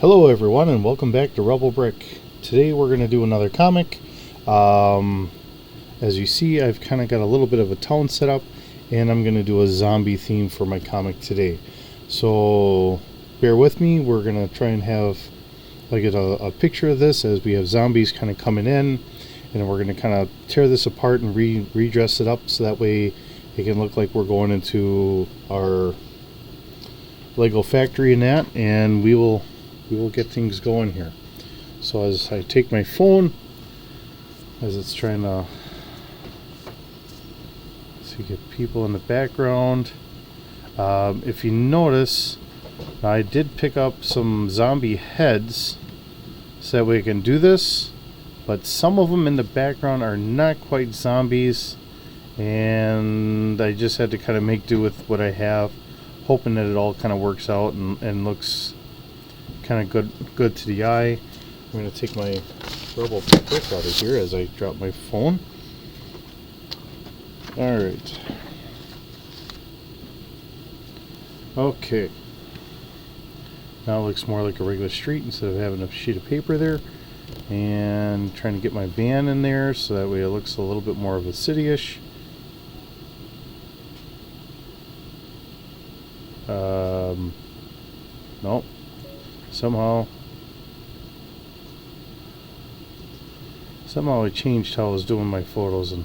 Hello everyone and welcome back to Rebel Brick. Today we're going to do another comic. As you see, I've kind of got a little bit of a town set up and I'm going to do a zombie theme for my comic today. So bear with me, we're going to try and have a picture of this as we have zombies kind of coming in, and we're going to kind of tear this apart and redress it up so that way it can look like we're going into our Lego factory and that, and we will get things going here. So as I take my phone, as it's trying to get people in the background, if you notice, I did pick up some zombie heads so that way I can do this, but some of them in the background are not quite zombies, and I just had to kind of make do with what I have, hoping that it all kind of works out and looks kind of good to the eye. I'm going to take my Rebel Brick out of here as I drop my phone. Alright. Okay. Now it looks more like a regular street instead of having a sheet of paper there. And trying to get my van in there so that way it looks a little bit more of a city-ish. Nope. Somehow I changed how I was doing my photos and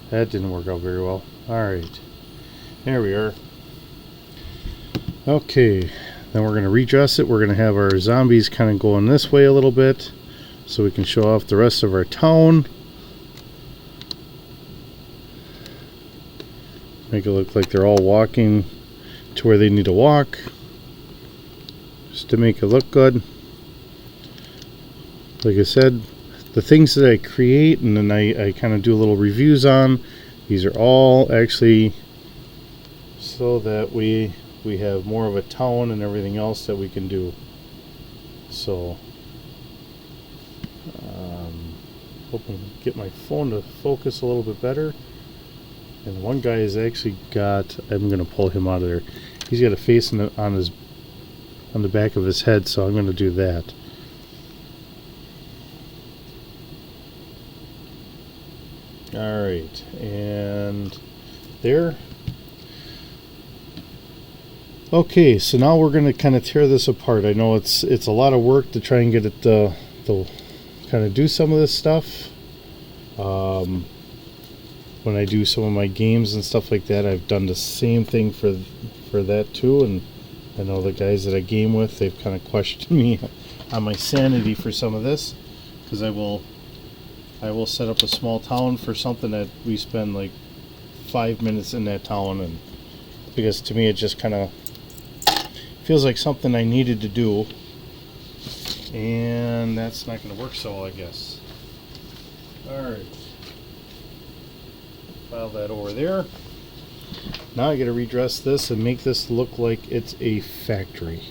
that didn't work out very well. Alright, there we are. Okay, then we're going to redress it. We're going to have our zombies kind of going this way a little bit so we can show off the rest of our town. Make it look like they're all walking to where they need to walk, just to make it look good. Like I said, the things that I create and then I kind of do little reviews on, these are all actually so that we have more of a town and everything else that we can do. So hoping to get my phone to focus a little bit better. And one guy has actually got, I'm going to pull him out of there, he's got a face on the back of his head, so I'm going to do that. Alright, and there. Okay, so now we're going to kind of tear this apart. I know it's a lot of work to try and get it to kind of do some of this stuff. When I do some of my games and stuff like that, I've done the same thing for that too, and I know the guys that I game with, they've kind of questioned me on my sanity for some of this, because I will set up a small town for something that we spend like 5 minutes in that town, and because to me it just kind of feels like something I needed to do, and that's not going to work so well, I guess. Alright, file that over there. Now I got to redress this and make this look like it's a factory.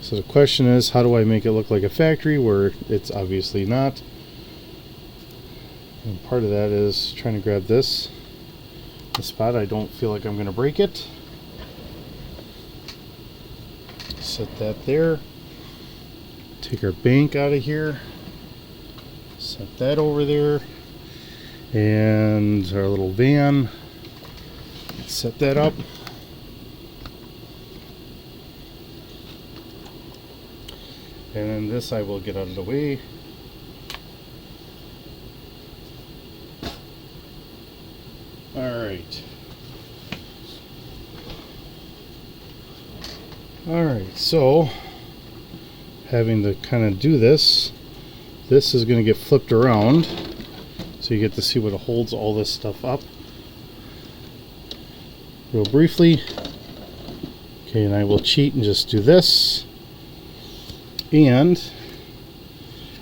So the question is, how do I make it look like a factory where it's obviously not? And part of that is trying to grab this spot. I don't feel like I'm going to break it. Set that there. Take our bank out of here. Set that over there. And our little van. Set that up. And then this I will get out of the way. Alright. Alright, so having to kind of do this is going to get flipped around so you get to see what it holds all this stuff up. Real briefly. Okay, and I will cheat and just do this. And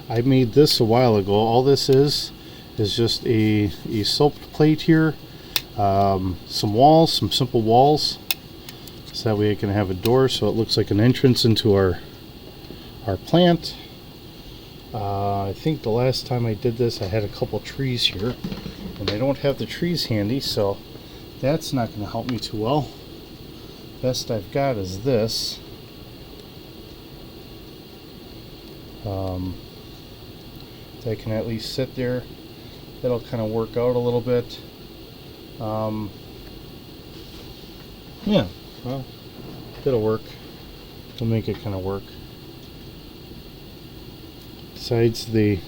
I made this a while ago. All this is just a sloped plate here. Some walls, some simple walls. So that way I can have a door so it looks like an entrance into our plant. I think the last time I did this I had a couple trees here. And I don't have the trees handy, so that's not going to help me too well. Best I've got is this. That can at least sit there. That'll kind of work out a little bit. Yeah, well, it'll work. We'll make it kind of work. Besides, you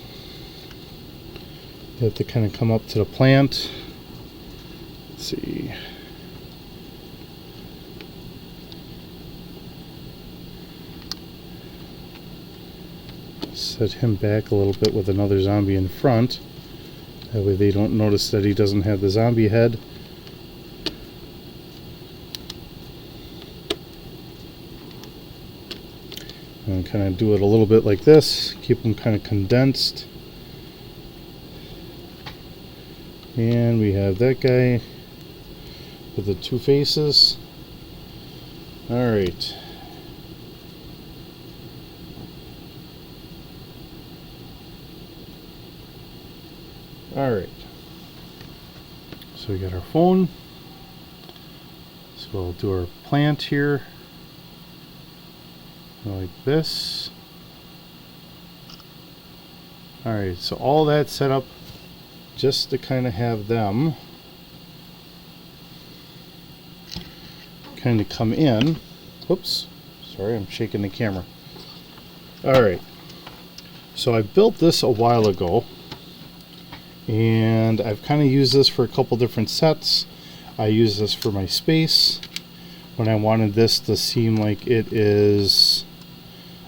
have to kind of come up to the plant. Let's see. Set him back a little bit with another zombie in front. That way they don't notice that he doesn't have the zombie head. And kind of do it a little bit like this. Keep them kind of condensed. And we have that guy with the two faces. Alright. Alright. So we got our phone. So we'll do our plant here. Like this. Alright, so all that set up just to kind of have them kind of come in. Whoops, sorry, I'm shaking the camera. Alright, so I built this a while ago, and I've kind of used this for a couple different sets. I use this for my space when I wanted this to seem like it is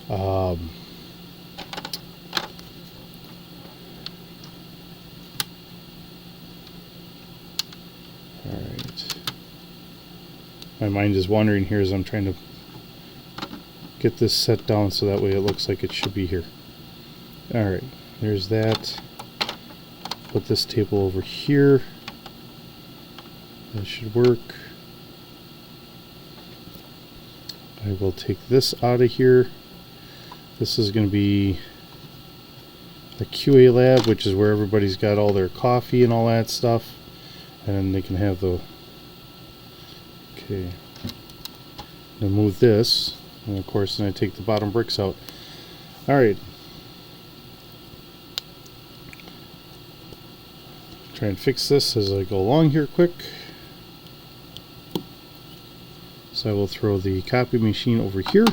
alright. My mind is wandering here as I'm trying to get this set down so that way it looks like it should be here. Alright, there's that. Put this table over here. That should work. I will take this out of here. This is going to be a QA lab, which is where everybody's got all their coffee and all that stuff. And they can have the... Okay. Now move this. And of course then I take the bottom bricks out. Alright. Try and fix this as I go along here quick. So I will throw the copy machine over here.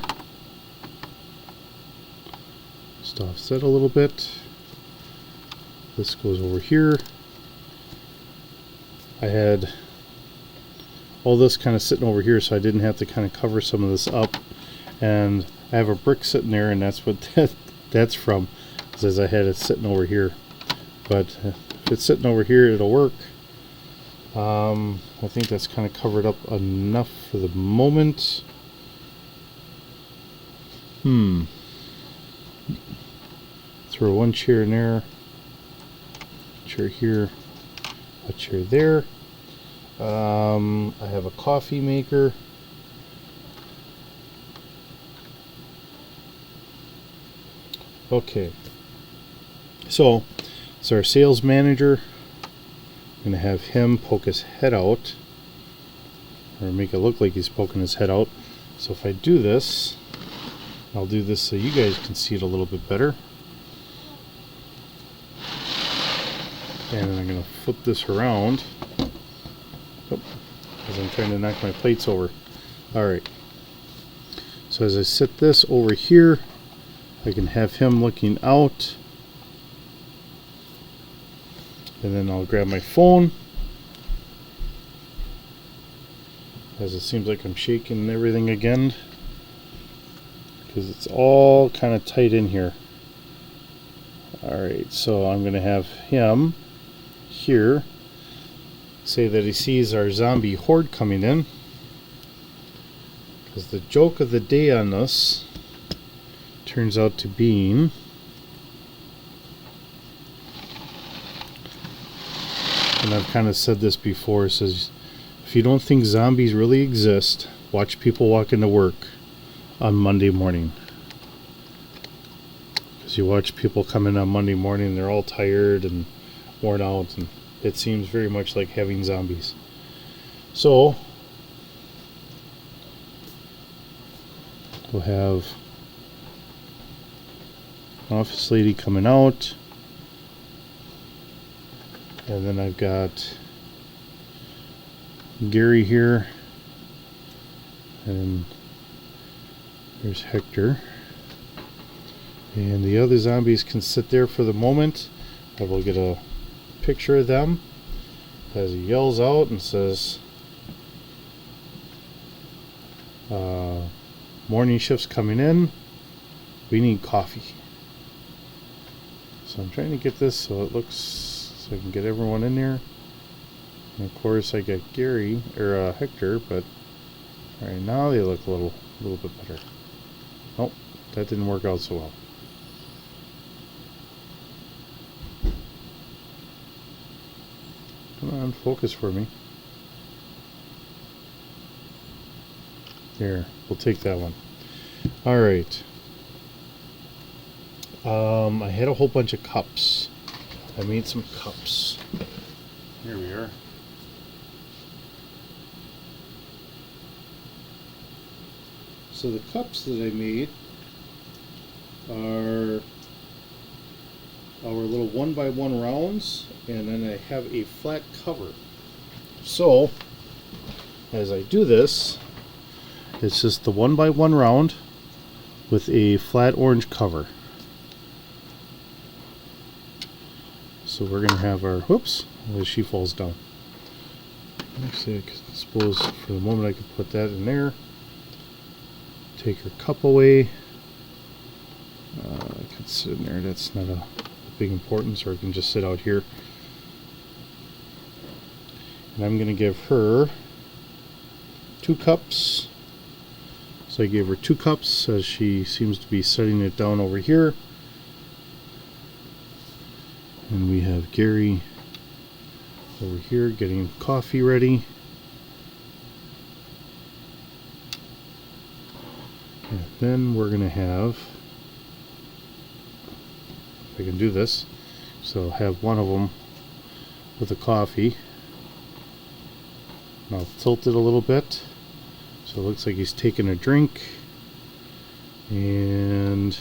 Just offset a little bit. This goes over here. I had all this kind of sitting over here so I didn't have to kind of cover some of this up. And I have a brick sitting there, and that's what that's from, as I had it sitting over here. But if it's sitting over here, it'll work. I think that's kind of covered up enough for the moment. Throw one chair in there, chair here, a chair there. I have a coffee maker. Okay, so it's our sales manager. I'm going to have him poke his head out, or make it look like he's poking his head out. So if I do this, I'll do this so you guys can see it a little bit better. And then I'm going to flip this around. Oh, as I'm trying to knock my plates over. Alright. So as I set this over here, I can have him looking out. And then I'll grab my phone. As it seems like I'm shaking everything again, because it's all kind of tight in here. Alright, so I'm going to have him here. Say that he sees our zombie horde coming in. Because the joke of the day on this turns out to be... And I've kind of said this before, it says, if you don't think zombies really exist, watch people walk into work on Monday morning. Because you watch people come in on Monday morning, they're all tired and worn out, and it seems very much like having zombies. So, we'll have office lady coming out. And then I've got Gary here. And there's Hector. And the other zombies can sit there for the moment. I will get a picture of them as he yells out and says, morning shift's coming in. We need coffee. So I'm trying to get this so it looks, so I can get everyone in there. And of course I got Gary, or Hector, but alright, now they look a little bit better. Nope, that didn't work out so well. Come on, focus for me. Here, we'll take that one. Alright. I had a whole bunch of cups. I made some cups. Here we are. So the cups that I made are our little 1x1 rounds, and then I have a flat cover. So as I do this, it's just the 1x1 round with a flat orange cover. So we're going to have our, whoops, as she falls down. Actually, I suppose for the moment I could put that in there. Take her cup away. I could sit in there, that's not a big importance, or I can just sit out here. And I'm going to give her 2 cups. So I gave her 2 cups as she seems to be setting it down over here. And we have Gary over here getting coffee ready. And then we're going to have, if I can do this, so I'll have one of them with the coffee. And I'll tilt it a little bit so it looks like he's taking a drink. And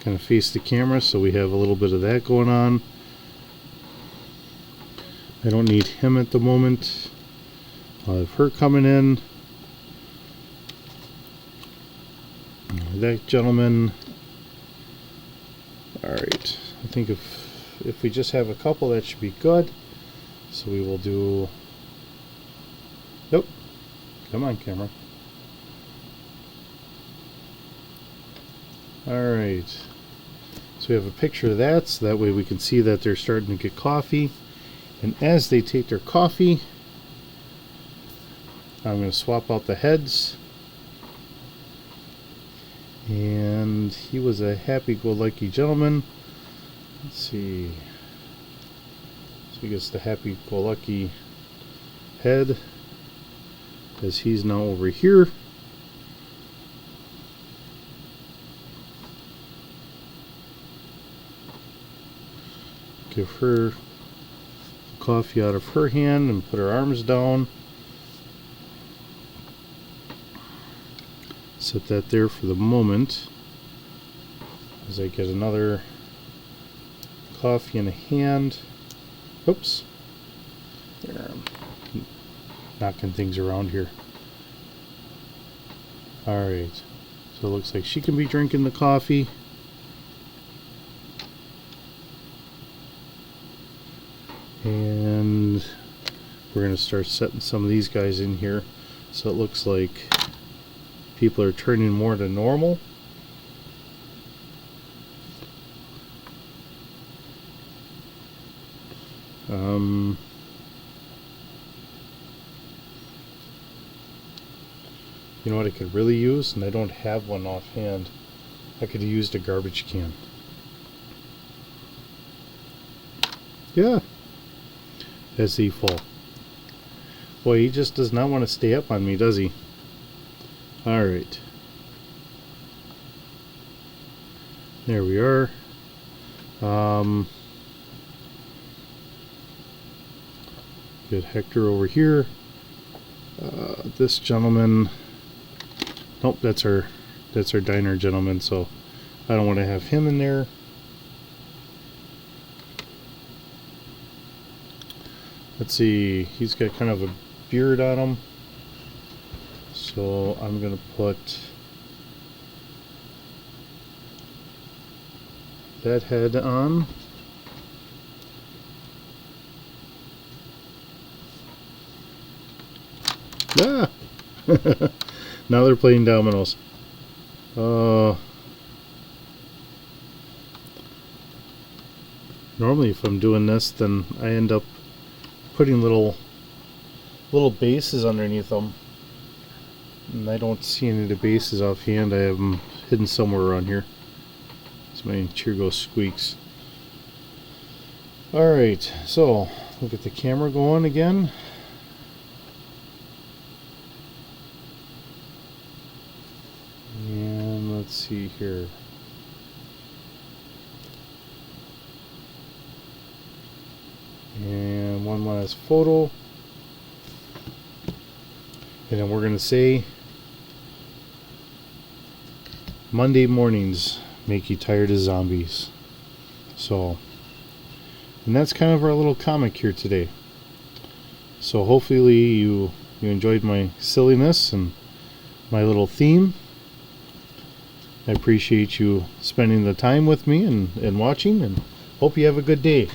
kind of face the camera so we have a little bit of that going on. I don't need him at the moment. I'll have her coming in. That gentleman. Alright, I think if we just have a couple, that should be good. So we will do, nope, come on camera. Alright, so we have a picture of that, so that way we can see that they're starting to get coffee. And as they take their coffee, I'm going to swap out the heads. And he was a happy-go-lucky gentleman. Let's see. So he gets the happy-go-lucky head, as he's now over here. Give her coffee out of her hand and put her arms down. Set that there for the moment as I get another coffee in a hand. Oops. There, I'm knocking things around here. Alright, so it looks like she can be drinking the coffee. And we're going to start setting some of these guys in here so it looks like people are turning more to normal. You know what I could really use, and I don't have one offhand. I could have used a garbage can. Yeah. As he fall. Boy, he just does not want to stay up on me, does he? Alright. There we are. Get Hector over here. This gentleman. Nope, that's our That's our diner gentleman, so I don't want to have him in there. Let's see, he's got kind of a beard on him, so I'm gonna put that head on. Ah! Now they're playing dominoes. Normally if I'm doing this, then I end up putting little bases underneath them, and I don't see any of the bases offhand. I have them hidden somewhere around here. So my chair goes squeaks. Alright, so we'll get the camera going again. And let's see here. And one last photo. And then we're going to say, Monday mornings make you tired of zombies. So, and that's kind of our little comic here today. So hopefully you enjoyed my silliness and my little theme. I appreciate you spending the time with me and watching, and hope you have a good day.